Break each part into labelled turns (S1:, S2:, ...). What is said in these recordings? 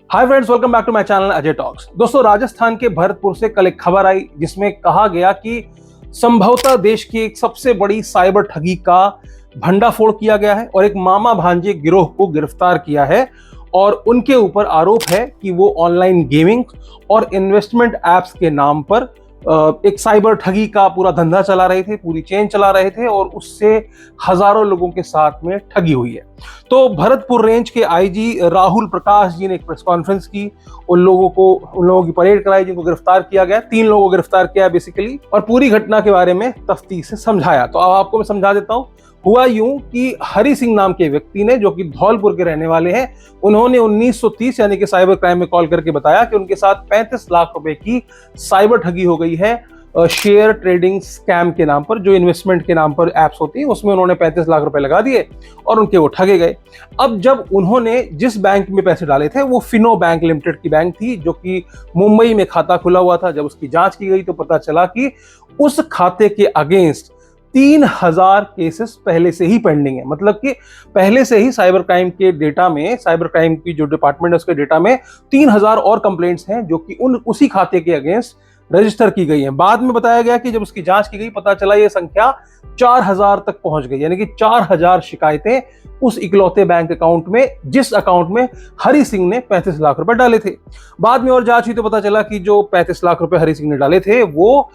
S1: Hi friends, welcome back to my channel Ajay talks. दोस्तों, राजस्थान के भरतपुर से कल एक खबर आई जिसमें कहा गया कि संभवतः देश की एक सबसे बड़ी साइबर ठगी का भंडाफोड़ किया गया है और एक मामा भांजे गिरोह को गिरफ्तार किया है और उनके ऊपर आरोप है कि वो ऑनलाइन गेमिंग और इन्वेस्टमेंट एप्स के नाम पर एक साइबर ठगी का पूरा धंधा चला रहे थे, पूरी चेन चला रहे थे और उससे हजारों लोगों के साथ में ठगी हुई है। तो भरतपुर रेंज के आईजी राहुल प्रकाश जी ने एक प्रेस कॉन्फ्रेंस की, उन लोगों की परेड कराई जिनको गिरफ्तार किया गया। 3 लोगों को गिरफ्तार किया बेसिकली, और पूरी घटना के बारे में तफ्तीश से समझाया। तो अब आपको मैं समझा देता हूं। हुआ यूं कि हरि सिंह नाम के व्यक्ति ने, जो कि धौलपुर के रहने वाले हैं, उन्होंने 1930 यानी कि साइबर क्राइम में कॉल करके बताया कि उनके साथ 35 लाख रुपए की साइबर ठगी हो गई है शेयर ट्रेडिंग स्कैम के नाम पर। जो इन्वेस्टमेंट के नाम पर एप्स होती हैं उसमें उन्होंने 35 लाख रुपए लगा दिए और उनके वो ठगे गए। अब जब उन्होंने जिस बैंक में पैसे डाले थे वो फिनो बैंक लिमिटेड की बैंक थी, जो कि मुंबई में खाता खुला हुआ था। जब उसकी जांच की गई तो पता चला कि उस खाते के अगेंस्ट 3000 केसेस पहले से ही पेंडिंग है। मतलब कि पहले से ही साइबर क्राइम के डेटा में, साइबर क्राइम की जो डिपार्टमेंट है उसके डेटा में 3000 और कंप्लेंट्स हैं जो कि उसी खाते के अगेंस्ट रजिस्टर की गई है। बाद में बताया गया कि जब उसकी जांच की गई पता चला ये संख्या 4000 तक पहुंच गई, यानी कि 4000 शिकायतें उस इकलौते बैंक अकाउंट में, जिस अकाउंट में हरि सिंह ने 35 लाख रुपए डाले थे। बाद में और जांच हुई तो पता चला कि जो 35 लाख रुपए हरि सिंह ने डाले थे वो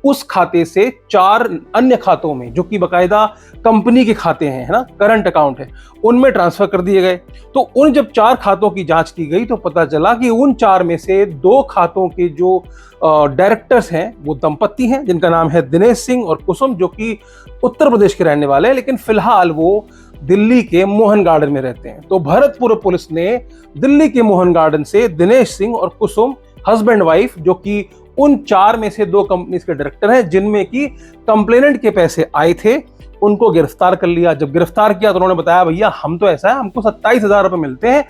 S1: उस खाते से 4 अन्य खातों में, जो कि बकायदा कंपनी के खाते हैं, है ना, करंट अकाउंट है, उनमें ट्रांसफर कर दिए गए। तो उन जब 4 खातों की जांच की गई तो पता चला कि उन 4 में से 2 खातों के जो डायरेक्टर्स हैं वो दंपत्ति हैं जिनका नाम है दिनेश सिंह और कुसुम, जो कि उत्तर प्रदेश के रहने वाले हैं, लेकिन फिलहाल वो दिल्ली के मोहन गार्डन में रहते हैं। तो भरतपुर पुलिस ने दिल्ली के मोहन गार्डन से दिनेश सिंह और कुसुम, हस्बैंड वाइफ, जो कि उन 4 में से 2 कंपनीज के डायरेक्टर हैं जिनमें की कंप्लेनेंट के पैसे आए थे, उनको गिरफ्तार कर लिया। जब गिरफ्तार किया तो उन्होंने बताया, भैया हम तो ऐसा है, हमको 27,000 रुपए मिलते हैं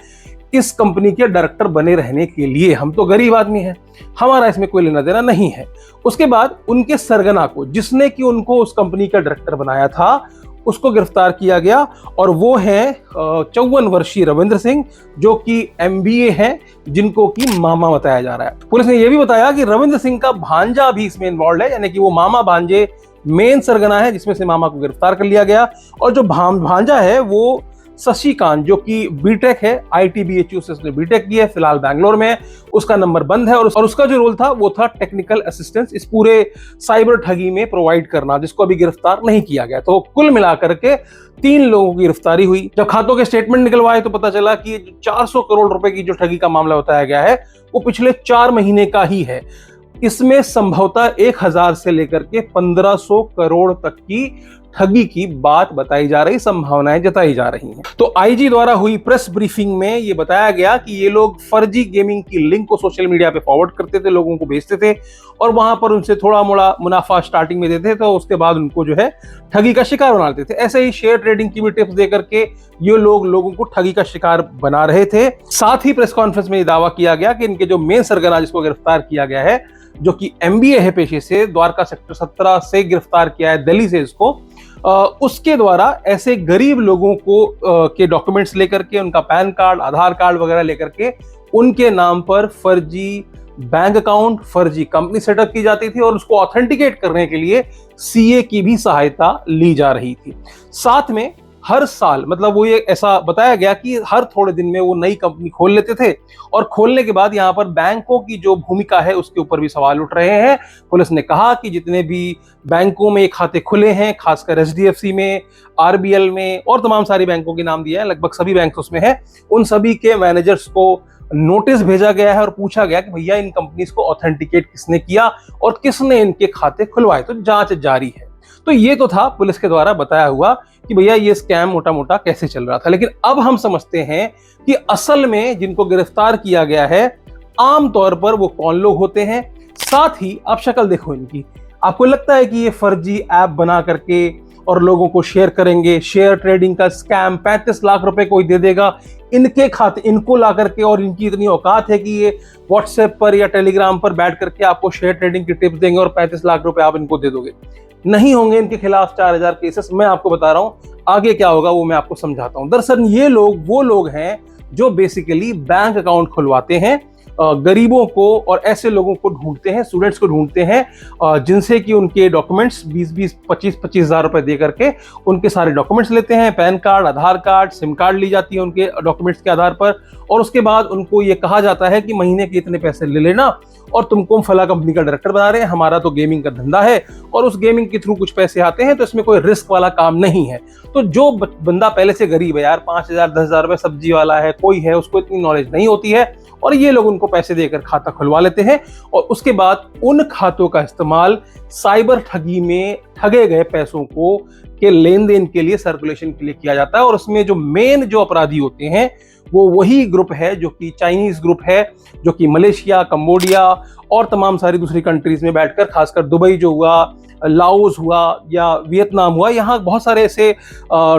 S1: इस कंपनी के डायरेक्टर बने रहने के लिए, हम तो गरीब आदमी हैं, हमारा इसमें कोई लेना देना नहीं है। उसके बाद उनके सरगना को, जिसने कि उनको उस कंपनी का डायरेक्टर बनाया था, उसको गिरफ्तार किया गया और वो है 54 वर्षीय रविंद्र सिंह, जो कि MBA हैं, जिनको कि मामा बताया जा रहा है। पुलिस ने यह भी बताया कि रविंद्र सिंह का भांजा भी इसमें इन्वॉल्व है, यानी कि वो मामा भांजे मेन सरगना है जिसमें से मामा को गिरफ्तार कर लिया गया। और जो भांजा है वो शशिकांत, जो कि बीटेक है, ITBHU से उसने बीटेक की है, फिलहाल बैंगलोर में है, उसका नंबर बंद है और उसका जो रोल था वो था टेक्निकल असिस्टेंस इस पूरे साइबर ठगी में प्रोवाइड करना, जिसको अभी गिरफ्तार नहीं किया गया। तो कुल मिलाकर के 3 लोगों की गिरफ्तारी हुई। जब खातों के स्टेटमेंट निकलवाए तो पता चला कि 400 करोड़ रुपए की जो ठगी का मामला बताया गया है वो पिछले 4 महीने का ही है। इसमें संभवतः 1000 से लेकर के 1500 करोड़ तक की ठगी की बात बताई जा रही, संभावनाएं जताई जा रही हैं। तो आईजी द्वारा हुई प्रेस ब्रीफिंग में ये बताया गया कि ये लोग फर्जी गेमिंग की लिंक को सोशल मीडिया पे फॉरवर्ड करते थे, लोगों को भेजते थे और वहां पर उनसे थोड़ा मोड़ा मुनाफा स्टार्टिंग में देते थे, तो उसके बाद उनको जो है ठगी का शिकार बना देते थे। ऐसे ही शेयर ट्रेडिंग की भी टिप्स दे करके ये लोगों को ठगी का शिकार बना रहे थे। साथ ही प्रेस कॉन्फ्रेंस में ये दावा किया गया कि इनके जो मेन सरगना जिसको गिरफ्तार किया गया है, जो कि MBA है पेशे से, द्वारका सेक्टर 17 से गिरफ्तार किया है, दिल्ली से इसको, उसके द्वारा ऐसे गरीब लोगों को के डॉक्यूमेंट्स लेकर के, उनका पैन कार्ड, आधार कार्ड वगैरह लेकर के उनके नाम पर फर्जी बैंक अकाउंट, फर्जी कंपनी सेटअप की जाती थी और उसको ऑथेंटिकेट करने के लिए CA की भी सहायता ली जा रही थी। साथ में हर साल, मतलब वो ये ऐसा बताया गया कि हर थोड़े दिन में वो नई कंपनी खोल लेते थे और खोलने के बाद यहाँ पर बैंकों की जो भूमिका है उसके ऊपर भी सवाल उठ रहे हैं। पुलिस ने कहा कि जितने भी बैंकों में खाते खुले हैं, खासकर HDFC में, RBL में और तमाम सारी बैंकों के नाम दिए हैं, लगभग सभी बैंक उसमें है, उन सभी के मैनेजर्स को नोटिस भेजा गया है और पूछा गया कि भैया इन कंपनीज को ऑथेंटिकेट किसने किया और किसने इनके खाते खुलवाए। तो जांच जारी है। तो ये तो था पुलिस के द्वारा बताया हुआ कि भैया ये स्कैम मोटा मोटा कैसे चल रहा था। लेकिन अब हम समझते हैं कि असल में जिनको गिरफ्तार किया गया है आमतौर पर वो कौन लोग होते हैं। साथ ही आप शक्ल देखो इनकी, आपको लगता है कि ये फर्जी ऐप बना करके और लोगों को शेयर करेंगे, शेयर ट्रेडिंग का स्कैम, 35 लाख रुपए कोई दे देगा इनके खाते, इनको ला करके, और इनकी इतनी औकात है कि ये व्हाट्सएप पर या टेलीग्राम पर बैठ करके आपको शेयर ट्रेडिंग की टिप्स देंगे और 35 लाख रुपए आप इनको दे दोगे। नहीं होंगे इनके खिलाफ 4000 केसेस। मैं आपको बता रहा हूं आगे क्या होगा वो मैं आपको समझाता हूं। दरअसल ये लोग वो लोग हैं जो बेसिकली बैंक अकाउंट खुलवाते हैं गरीबों को और ऐसे लोगों को ढूंढते हैं, स्टूडेंट्स को ढूंढते हैं जिनसे कि उनके डॉक्यूमेंट्स 20-20, 25-25 हज़ार रुपए दे करके उनके सारे डॉक्यूमेंट्स लेते हैं। पैन कार्ड, आधार कार्ड, सिम कार्ड ली जाती है उनके डॉक्यूमेंट्स के आधार पर, और उसके बाद उनको ये कहा जाता है कि महीने के इतने पैसे ले लेना और तुमको हम फला कंपनी का डायरेक्टर बना रहे हैं, हमारा तो गेमिंग का धंधा है और उस गेमिंग के थ्रू कुछ पैसे आते हैं, तो इसमें कोई रिस्क वाला काम नहीं है। तो जो बंदा पहले से गरीब है यार, 5,000 10,000 रुपए सब्जी वाला है, कोई है, उसको इतनी नॉलेज नहीं होती है और ये लोग उनको पैसे देकर खाता खुलवा लेते हैं और उसके बाद उन खातों का इस्तेमाल साइबर ठगी में ठगे गए पैसों को के लेन देन के लिए, सर्कुलेशन के लिए किया जाता है। और उसमें जो मेन जो अपराधी होते हैं वो वही ग्रुप है जो कि चाइनीज ग्रुप है, जो कि मलेशिया, कंबोडिया और तमाम सारी दूसरी कंट्रीज में बैठकर, खासकर दुबई जो हुआ, लाओस हुआ या वियतनाम हुआ, यहाँ बहुत सारे ऐसे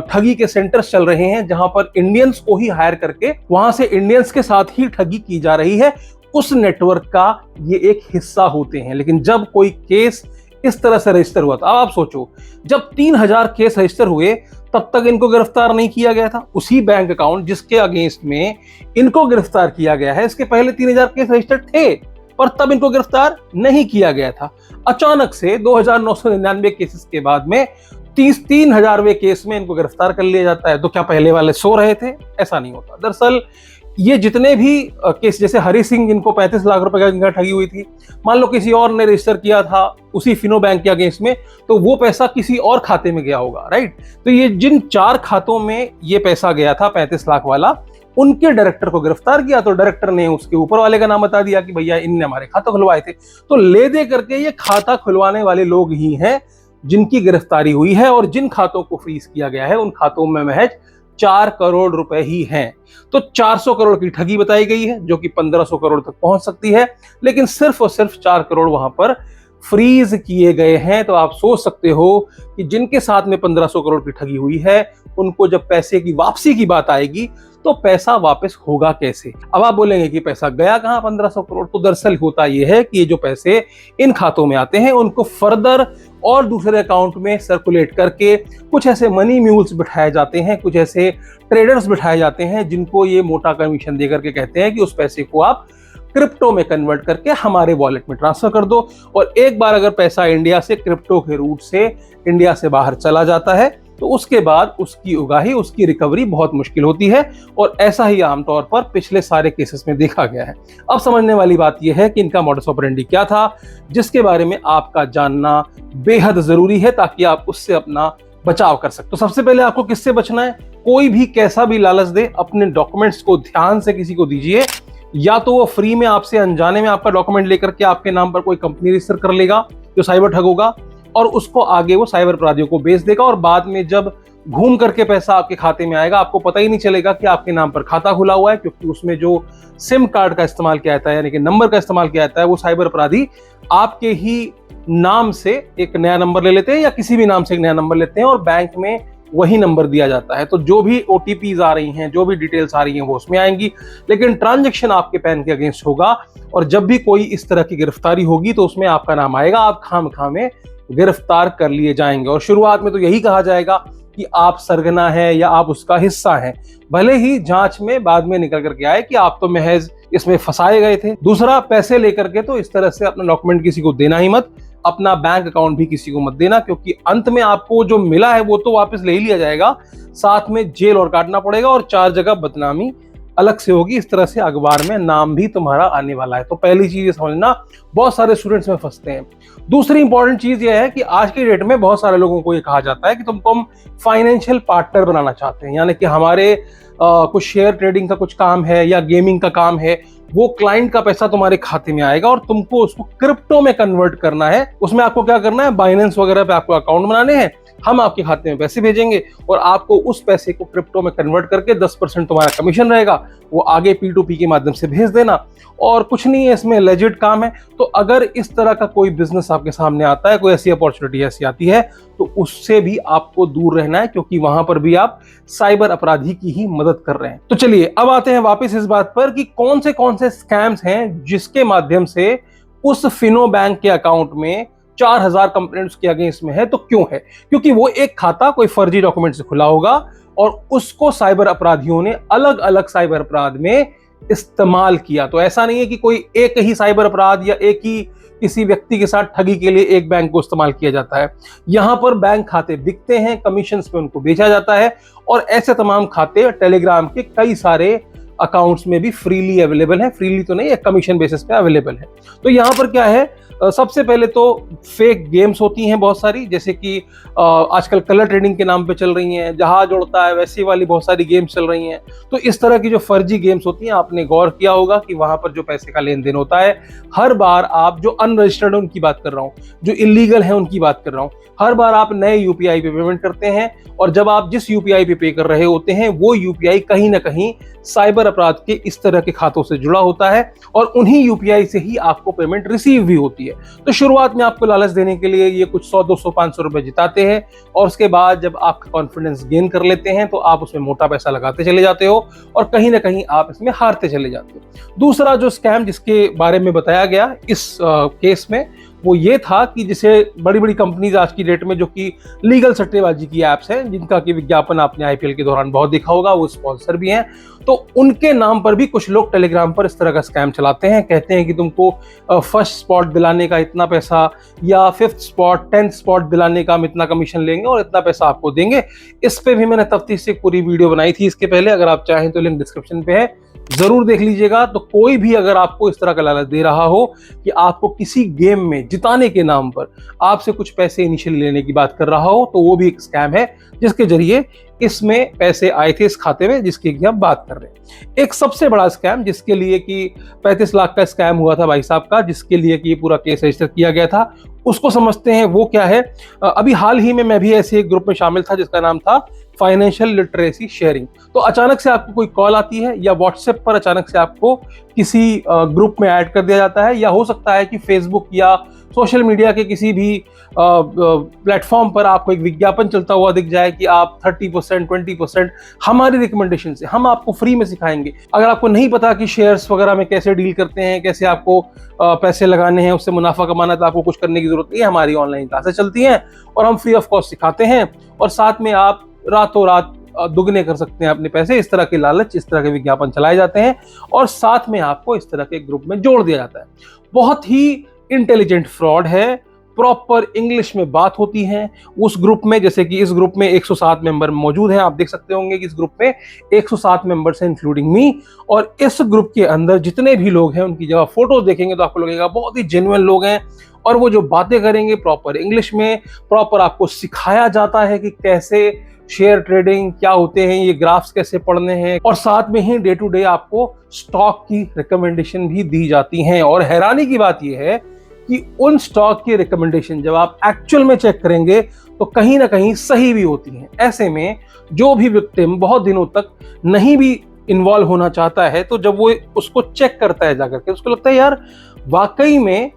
S1: ठगी के सेंटर्स चल रहे हैं जहां पर इंडियंस को ही हायर करके वहां से इंडियंस के साथ ही ठगी की जा रही है। उस नेटवर्क का ये एक हिस्सा होते हैं। लेकिन जब कोई केस इस तरह से रजिस्टर हुआ था, अब आप सोचो, जब 3,000 केस रजिस्टर हुए तब तक इनको गिरफ्तार नहीं किया गया था। उसी बैंक अकाउंट जिसके अगेंस्ट में इनको गिरफ्तार किया गया है, इसके पहले 3,000 केस रजिस्टर थे पर तब इनको गिरफ्तार नहीं किया गया था। अचानक से 2,999 केसेस के बाद में 3,000वें केस में इनको गिरफ्तार कर लिया जाता है। तो क्या पहले वाले सो रहे थे? ऐसा नहीं होता। दरअसल ये जितने भी केस, जैसे हरी सिंह जिनको 35 लाख रुपए का ठगी हुई थी, मान लो किसी और ने रजिस्टर किया था उसी फिनो बैंक के अगेंस्ट में, तो वो पैसा किसी और खाते में गया होगा, राइट। तो ये जिन 4 खातों में ये पैसा गया था 35 लाख वाला, उनके डायरेक्टर को गिरफ्तार किया तो डायरेक्टर ने उसके ऊपर वाले का नाम बता दिया कि भैया इनने हमारे खाता खुलवाए थे। तो ले दे करके ये खाता खुलवाने वाले लोग ही हैं जिनकी गिरफ्तारी हुई है, और जिन खातों को फ्रीज किया गया है उन खातों में महज 4 करोड़ रुपए ही हैं। तो 400 करोड़ की ठगी बताई गई है जो कि 1,500 करोड़ तक पहुंच सकती है, लेकिन सिर्फ और सिर्फ 4 करोड़ वहां पर फ्रीज किए गए हैं। तो आप सोच सकते हो कि जिनके साथ में 1,500 करोड़ की ठगी हुई है उनको जब पैसे की वापसी की बात आएगी तो पैसा वापस होगा कैसे। अब आप बोलेंगे कि पैसा गया कहां 1,500 करोड़। तो दरअसल होता यह है कि ये जो पैसे इन खातों में आते हैं उनको फर्दर और दूसरे अकाउंट में सर्कुलेट करके कुछ ऐसे मनी म्यूल्स बिठाए जाते हैं, कुछ ऐसे ट्रेडर्स बिठाए जाते हैं जिनको ये मोटा कमीशन देकर के कहते हैं कि उस पैसे को आप क्रिप्टो में कन्वर्ट करके हमारे वॉलेट में ट्रांसफर कर दो। और एक बार अगर पैसा इंडिया से क्रिप्टो के रूट से इंडिया से बाहर चला जाता है तो उसके बाद उसकी उगाही, उसकी रिकवरी बहुत मुश्किल होती है, और ऐसा ही आमतौर पर पिछले सारे केसेस में देखा गया है। अब समझने वाली बात यह है कि इनका मॉडस ऑपरेंडी क्या था, जिसके बारे में आपका जानना बेहद जरूरी है ताकि आप उससे अपना बचाव कर सकते। तो सबसे पहले आपको किससे बचना है? कोई भी कैसा भी लालच दे, अपने डॉक्यूमेंट्स को ध्यान से किसी को दीजिए। या तो वो फ्री में आपसे अनजाने में आपका डॉक्यूमेंट लेकर के आपके नाम पर कोई कंपनी रजिस्टर कर लेगा जो साइबर ठग होगा, और उसको आगे वो साइबर अपराधियों को बेच देगा, और बाद में जब घूम करके पैसा आपके खाते में आएगा आपको पता ही नहीं चलेगा कि आपके नाम पर खाता खुला हुआ है, क्योंकि उसमें जो सिम कार्ड का इस्तेमाल किया जाता है, यानी कि नंबर का इस्तेमाल किया जाता है, वो साइबर अपराधी आपके ही नाम से एक नया नंबर ले लेते हैं या किसी भी नाम से एक नया नंबर लेते हैं और बैंक में वही नंबर दिया जाता है। तो जो भी OTPs आ रही हैं, जो भी डिटेल्स आ रही हैं वो उसमें आएंगी, लेकिन ट्रांजैक्शन आपके पैन के अगेंस्ट होगा। और जब भी कोई इस तरह की गिरफ्तारी होगी तो उसमें आपका नाम आएगा, आप खामखा में गिरफ्तार कर लिए जाएंगे। और शुरुआत में तो यही कहा जाएगा कि आप सरगना है या आप उसका हिस्सा हैं, भले ही जांच में बाद में निकल करके आए कि आप तो महज इसमें फंसाए गए थे। दूसरा, पैसे लेकर के तो इस तरह से अपना डॉक्यूमेंट किसी को देना ही मत, अपना बैंक अकाउंट भी किसी को मत देना, क्योंकि अंत में आपको जो मिला है वो तो वापस ले ही लिया जाएगा, साथ में जेल और काटना पड़ेगा और 4 जगह बदनामी अलग से होगी। इस तरह से अखबार में नाम भी तुम्हारा आने वाला है। तो पहली चीज ये समझना, बहुत सारे स्टूडेंट्स में फंसते हैं। दूसरी इंपॉर्टेंट चीज ये है कि आज की डेट में बहुत सारे लोगों को ये कहा जाता है कि तुमको हम फाइनेंशियल पार्टनर बनाना चाहते हैं, यानी कि हमारे कुछ शेयर ट्रेडिंग का कुछ काम है या गेमिंग का काम है, वो क्लाइंट का पैसा तुम्हारे खाते में आएगा और तुमको उसको क्रिप्टो में कन्वर्ट करना है। उसमें आपको क्या करना है, बाइनेंस वगैरह पे आपको अकाउंट बनाने हैं, हम आपके खाते में पैसे भेजेंगे और आपको उस पैसे को क्रिप्टो में कन्वर्ट करके 10% तुम्हारा कमीशन रहेगा, वो आगे P2P के माध्यम से भेज देना, और कुछ नहीं है, इसमें लेजिट काम है। तो अगर इस तरह का कोई बिजनेस आपके सामने आता है, कोई ऐसी अपॉर्चुनिटी ऐसी आती है, तो उससे भी आपको दूर रहना है, क्योंकि वहां पर भी आप साइबर अपराधी की ही मदद कर रहे हैं। तो चलिए अब आते हैं वापस इस बात पर कि कौन से स्कैम्स हैं जिसके माध्यम से उस फिनो बैंक के अकाउंट में 4,000 कंप्लेंट्स के अगेंस्ट में है। तो क्यों है? क्योंकि वो एक खाता कोई फर्जी डॉक्यूमेंट से खुला होगा, और उसको साइबर अपराधियों ने अलग अलग साइबर अपराध में इस्तेमाल किया। तो ऐसा नहीं है कि कोई एक ही साइबर अपराध या एक ही किसी व्यक्ति के साथ ठगी के लिए एक बैंक को इस्तेमाल किया जाता है। यहां पर बैंक खाते बिकते हैं, कमीशन पे उनको बेचा जाता है, और ऐसे तमाम खाते टेलीग्राम के कई सारे अकाउंट्स में भी फ्रीली अवेलेबल है। फ्रीली तो नहीं, एक कमीशन बेसिस पे अवेलेबल है। तो यहां पर क्या है, सबसे पहले तो फेक गेम्स होती हैं बहुत सारी, जैसे कि आजकल कलर ट्रेडिंग के नाम पे चल रही हैं, जहाज उड़ता है वैसी वाली बहुत सारी गेम्स चल रही हैं। तो इस तरह की जो फर्जी गेम्स होती हैं, आपने गौर किया होगा कि वहां पर जो पैसे का लेन देन होता है, हर बार आप जो अनरजिस्टर्ड उनकी बात कर रहा हूं, जो इलीगल है उनकी बात कर रहा हूं, हर बार आप नए यूपीआई पे पेमेंट करते हैं, और जब आप जिस यूपीआई पे कर रहे होते हैं वो यूपीआई कहीं ना कहीं साइबर अपराध के इस तरह के खातों से जुड़ा होता है, और उन्हीं यूपीआई से ही आपको पेमेंट रिसीव भी होती है। तो शुरुआत में आपको लालच देने के लिए ये कुछ 100, 200, 500 रुपए जिताते हैं, और उसके बाद जब आप कॉन्फिडेंस गेन कर लेते हैं तो आप उसमें मोटा पैसा लगाते चले जाते हो, और कहीं ना कहीं आप इसमें हारते चले जाते हो। दूसरा जो स्कैम जिसके बारे में बताया गया इस केस में, वो ये था कि जिसे बड़ी बड़ी कंपनीज आज की डेट में, जो कि लीगल सट्टेबाजी की एप्स हैं, जिनका कि विज्ञापन आपने आईपीएल के दौरान बहुत देखा होगा, वो स्पॉन्सर भी हैं, तो उनके नाम पर भी कुछ लोग टेलीग्राम पर इस तरह का स्कैम चलाते हैं। कहते हैं कि तुमको फर्स्ट स्पॉट दिलाने का इतना पैसा, या 5th स्पॉट, 10th स्पॉट दिलाने का हम इतना कमीशन लेंगे और इतना पैसा आपको देंगे। इस पे भी मैंने तफ्तीश से एक पूरी वीडियो बनाई थी इसके पहले, अगर आप चाहें तो लिंक डिस्क्रिप्शन पे है, जरूर देख लीजिएगा। तो कोई भी अगर आपको इस तरह का लालच दे रहा हो कि आपको किसी गेम में जिताने के नाम पर आपसे कुछ पैसे इनिशियली लेने की बात कर रहा हो, तो वो भी एक स्कैम है, जिसके जरिए इसमें पैसे आए थे इस खाते में जिसकी की आप बात कर रहे हैं। एक सबसे बड़ा स्कैम जिसके लिए कि 35 लाख का स्कैम हुआ था भाई साहब का, जिसके लिए कि पूरा केस रजिस्टर किया गया था, उसको समझते हैं। वो क्या है, अभी हाल ही में मैं भी ऐसे एक ग्रुप में शामिल था जिसका नाम था फाइनेंशियल लिटरेसी शेयरिंग। तो अचानक से आपको कोई कॉल आती है, या व्हाट्सएप पर अचानक से आपको किसी ग्रुप में ऐड कर दिया जाता है, या हो सकता है कि फेसबुक या सोशल मीडिया के किसी भी प्लेटफॉर्म पर आपको एक विज्ञापन चलता हुआ दिख जाए कि आप 30%, 20% हमारी रिकमेंडेशन से हम आपको फ्री में सिखाएंगे। अगर आपको नहीं पता कि शेयर्स वगैरह में कैसे डील करते हैं, कैसे आपको पैसे लगाने हैं, उससे मुनाफा कमाना, तो आपको कुछ करने की जरूरत नहीं है, हमारी ऑनलाइन क्लासेस चलती हैं और हम फ्री ऑफ कॉस्ट सिखाते हैं, और साथ में आप रातों रात दुगने कर सकते हैं अपने पैसे। इस तरह के लालच, इस तरह के विज्ञापन चलाए जाते हैं, और साथ में आपको इस तरह के ग्रुप में जोड़ दिया जाता है। बहुत ही इंटेलिजेंट फ्रॉड है, प्रॉपर इंग्लिश में बात होती है उस ग्रुप में। जैसे कि इस ग्रुप में 107 मेंबर मौजूद हैं, आप देख सकते होंगे कि इस ग्रुप में 107 मेंबर्स हैं इंक्लूडिंग मी, और इस ग्रुप के अंदर जितने भी लोग हैं उनकी जब आप फोटो देखेंगे तो आपको लगेगा बहुत ही जेन्युइन लोग हैं, और वो जो बातें करेंगे प्रॉपर इंग्लिश में, प्रॉपर आपको सिखाया जाता है कि कैसे शेयर ट्रेडिंग क्या होते हैं, ये ग्राफ्स कैसे पढ़ने हैं, और साथ में ही डे टू डे आपको स्टॉक की रिकमेंडेशन भी दी जाती हैं। और हैरानी की बात यह है कि उन स्टॉक की रिकमेंडेशन जब आप एक्चुअल में चेक करेंगे तो कहीं ना कहीं सही भी होती हैं। ऐसे में जो भी विक्टिम बहुत दिनों तक नहीं भी इन्वॉल्व होना चाहता है, तो जब वो उसको चेक करता है जाकर के, उसको लगता है यार वाकई में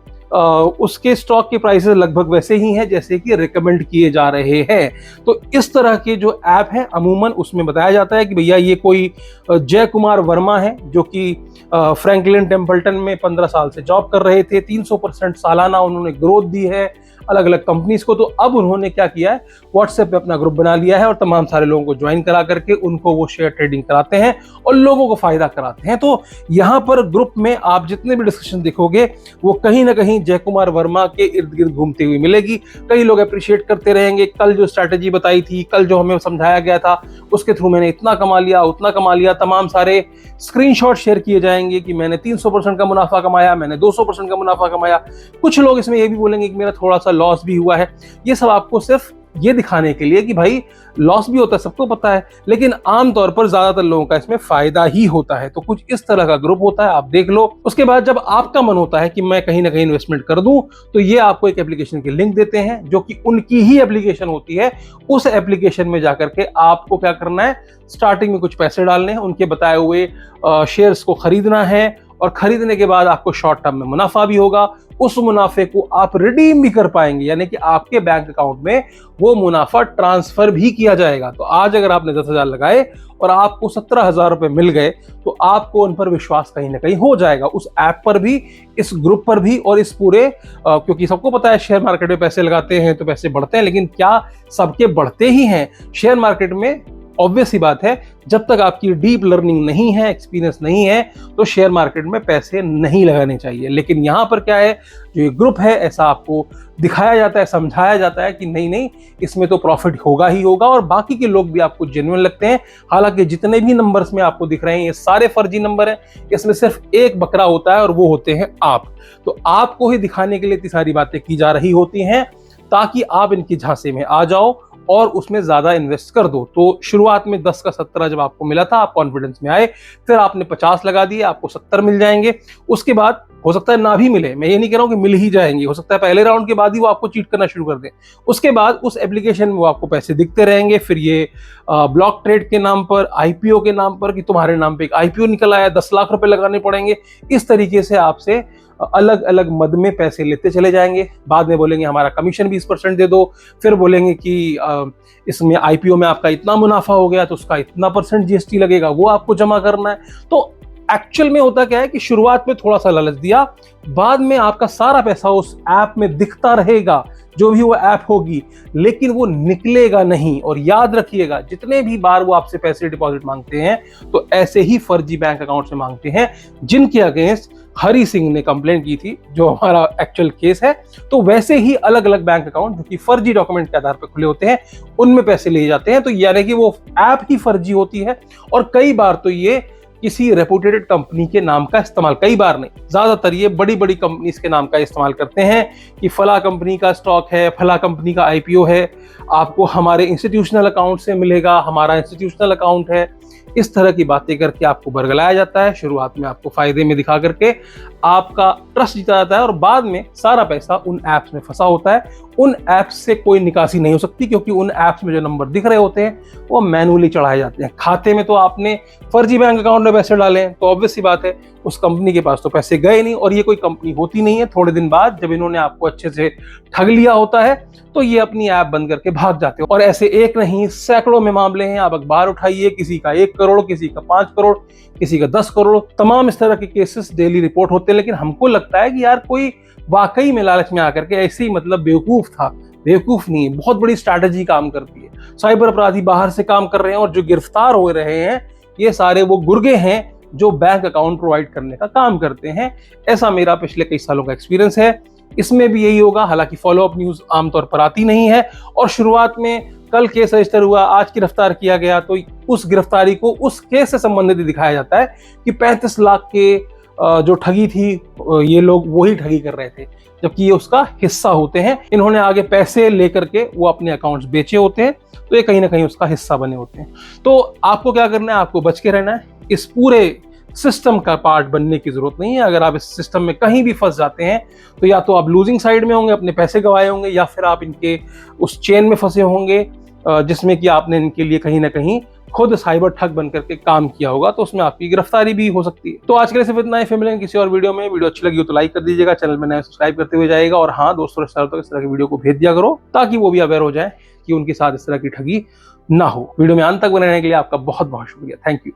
S1: उसके स्टॉक के प्राइसेस लगभग वैसे ही हैं जैसे कि रिकमेंड किए जा रहे हैं। तो इस तरह के जो ऐप हैं, अमूमन उसमें बताया जाता है कि भैया ये कोई जय कुमार वर्मा है, जो कि फ्रैंकलिन टेम्पल्टन में 15 साल से जॉब कर रहे थे, 300% सालाना उन्होंने ग्रोथ दी है अलग अलग कंपनीज को। तो अब उन्होंने क्या किया है, व्हाट्सएप पे अपना ग्रुप बना लिया है, और तमाम सारे लोगों को ज्वाइन करा करके उनको वो शेयर ट्रेडिंग कराते हैं और लोगों को फायदा कराते हैं। तो यहाँ पर ग्रुप में आप जितने भी डिस्कशन देखोगे वो कहीं ना कहीं जय कुमार वर्मा के इर्द गिर्द घूमती हुई मिलेगी। कई लोग अप्रिशिएट करते रहेंगे, कल जो स्ट्रैटेजी बताई थी, कल जो हमें समझाया गया था, उसके थ्रू मैंने इतना कमा लिया, उतना कमा लिया, तमाम सारे स्क्रीनशॉट शेयर किए जाएंगे कि मैंने 300% का मुनाफा कमाया, मैंने 200% का मुनाफा कमाया। कुछ लोग इसमें ये भी बोलेंगे कि मेरा थोड़ा सा लॉस भी हुआ है। ये सब आपको सिर्फ ये दिखाने के लिए कि भाई लॉस भी होता है, सबको पता है, लेकिन आमतौर पर ज्यादातर लोगों का इसमें फायदा ही होता है। तो कुछ इस तरह का ग्रुप होता है, आप देख लो। उसके बाद जब आपका मन होता है कि मैं कहीं ना कहीं इन्वेस्टमेंट कर दूं, तो ये आपको एक एप्लीकेशन की लिंक देते हैं, जो कि उनकी ही एप्लीकेशन होती है। उस एप्लीकेशन में जाकर के आपको क्या करना है, स्टार्टिंग में कुछ पैसे डालने हैं, उनके बताए हुए शेयर्स को खरीदना है, और खरीदने के बाद आपको शॉर्ट टर्म में मुनाफा भी होगा। उस मुनाफे को आप रिडीम भी कर पाएंगे, यानी कि आपके बैंक अकाउंट में वो मुनाफा ट्रांसफर भी किया जाएगा। तो आज अगर आपने 10,000 लगाए और आपको 17,000 रुपए मिल गए, तो आपको उन पर विश्वास कहीं ना कहीं हो जाएगा, उस ऐप पर भी, इस ग्रुप पर भी, और इस पूरे क्योंकि सबको पता है शेयर मार्केट में पैसे लगाते हैं तो पैसे बढ़ते हैं, लेकिन क्या सबके बढ़ते ही हैं? शेयर मार्केट में ऑब्वियस सी बात है, जब तक आपकी डीप लर्निंग नहीं है, एक्सपीरियंस नहीं है, तो शेयर मार्केट में पैसे नहीं लगाने चाहिए। लेकिन यहाँ पर क्या है, जो ये ग्रुप है, ऐसा आपको दिखाया जाता है, समझाया जाता है कि नहीं नहीं, इसमें तो प्रॉफिट होगा ही होगा, और बाकी के लोग भी आपको जेन्युइन लगते हैं। हालांकि जितने भी नंबर्स में आपको दिख रहे हैं, ये सारे फर्जी नंबर हैं। इसमें सिर्फ एक बकरा होता है, और वो होते हैं आप। तो आपको ही दिखाने के लिए इतनी सारी बातें की जा रही होती हैं, ताकि आप इनकी झांसे में आ जाओ और उसमें ज्यादा इन्वेस्ट कर दो। तो शुरुआत में 10 का 17 जब आपको मिला था, आप कॉन्फिडेंस में आए, फिर आपने 50 लगा दिए, आपको 70 मिल जाएंगे। उसके बाद हो सकता है ना भी मिले, मैं ये नहीं कह रहा हूं कि मिल ही जाएंगे, हो सकता है पहले राउंड के बाद ही वो आपको चीट करना शुरू कर दें। उसके बाद उस एप्लीकेशन में वो आपको पैसे दिखते रहेंगे। फिर ये ब्लॉक ट्रेड के नाम पर, आईपीओ के नाम पर, कि तुम्हारे नाम पे एक आईपीओ निकल आया, 10 लाख रुपए लगाने पड़ेंगे। इस तरीके से आपसे अलग अलग मद में पैसे लेते चले जाएंगे। बाद में बोलेंगे हमारा कमीशन 20% दे दो, फिर बोलेंगे कि इसमें आईपीओ में आपका इतना मुनाफा हो गया तो उसका इतना % जीएसटी लगेगा, वो आपको जमा करना है। तो एक्चुअल में होता क्या है कि शुरुआत में थोड़ा सा लालच दिया, बाद में आपका सारा पैसा उस ऐप में दिखता रहेगा, जो भी वो ऐप होगी, लेकिन वो निकलेगा नहीं। और याद रखिएगा, जितने भी बार वो आपसे पैसे डिपॉजिट मांगते हैं, तो ऐसे ही फर्जी बैंक अकाउंट से मांगते हैं, जिनके अगेंस्ट हरी सिंह ने कंप्लेंट की थी, जो हमारा एक्चुअल केस है। तो वैसे ही अलग अलग बैंक अकाउंट जो कि फर्जी डॉक्यूमेंट के आधार पर खुले होते हैं, उनमें पैसे लिए जाते हैं। तो यानी कि वो ऐप ही फर्जी होती है, और कई बार तो ये किसी रेपुटेटेड कंपनी के नाम का इस्तेमाल, कई बार नहीं, ज्यादातर ये बड़ी बड़ी कंपनीज के नाम का इस्तेमाल करते हैं कि फला कंपनी का स्टॉक है, फला कंपनी का आईपीओ है, आपको हमारे इंस्टीट्यूशनल अकाउंट से मिलेगा, हमारा इंस्टीट्यूशनल अकाउंट है। इस तरह की बातें करके आपको बरगलाया जाता है। शुरुआत में आपको फायदे में दिखा करके आपका ट्रस्ट जीता जाता है, और बाद में सारा पैसा उन ऐप्स में फंसा होता है। उन ऐप्स से कोई निकासी नहीं हो सकती, क्योंकि उन ऐप्स में जो नंबर दिख रहे होते हैं वो मैनुअली चढ़ाए जाते हैं। खाते में तो आपने फर्जी बैंक अकाउंट में पैसे डाले हैं, तो ऑब्वियस सी बात है उस कंपनी के पास तो पैसे गए नहीं, और ये कोई कंपनी होती नहीं है। थोड़े दिन बाद जब इन्होंने आपको अच्छे से ठग लिया होता है, तो ये अपनी ऐप बंद करके भाग जाते हैं। और ऐसे एक नहीं, सैकड़ों में मामले हैं। आप अखबार उठाइए, किसी का 1 करोड़, किसी का 5 करोड़, किसी का 10 करोड़, तमाम इस तरह के केसेस डेली रिपोर्ट होते हैं। लेकिन हमको लगता है कि यार कोई वाकई में लालच में आकर के ऐसे ही मतलब बेवकूफ था। बेवकूफ नहीं, बहुत बड़ी स्ट्रैटेजी काम करती है। साइबर अपराधी बाहर से काम कर रहे हैं, और जो गिरफ्तार हो रहे हैं, ये सारे वो गुर्गे हैं जो बैंक अकाउंट प्रोवाइड करने का काम करते हैं। ऐसा मेरा पिछले कई सालों का एक्सपीरियंस है। इसमें भी यही होगा। हालांकि फॉलोअप न्यूज आमतौर पर आती नहीं है, और शुरुआत में कल केस रजिस्टर हुआ, आज गिरफ्तार किया गया, तो उस गिरफ्तारी को उस केस से संबंधित दिखाया जाता है कि 35 लाख के जो ठगी थी, ये लोग वही ठगी कर रहे थे, जबकि ये उसका हिस्सा होते हैं। इन्होंने आगे पैसे लेकर के वो अपने अकाउंट्स बेचे होते हैं, तो ये कहीं ना कहीं उसका हिस्सा बने होते हैं। तो आपको क्या करना है, आपको बच के रहना है। इस पूरे सिस्टम का पार्ट बनने की जरूरत नहीं है। अगर आप इस सिस्टम में कहीं भी फंस जाते हैं, तो या तो आप लूजिंग साइड में होंगे, अपने पैसे गंवाए होंगे, या फिर आप इनके उस चेन में फंसे होंगे जिसमें कि आपने इनके लिए कहीं ना कहीं खुद साइबर ठग बन करके काम किया होगा, तो उसमें आपकी गिरफ्तारी भी हो सकती है। तो आज के लिए सिर्फ इतना ही। फिर मिलेंगे किसी और वीडियो में। वीडियो अच्छी लगी हो तो लाइक कर दीजिएगा, चैनल में नए सब्सक्राइब करते हुए जाएगा, और हाँ, दोस्तों रिश्तेदारों तक इस तरह की वीडियो को भेज दिया करो, ताकि वो भी अवेयर हो जाए कि उनके साथ इस तरह की ठगी ना हो। वीडियो में अंत तक बने रहने के लिए आपका बहुत बहुत शुक्रिया। Thank you.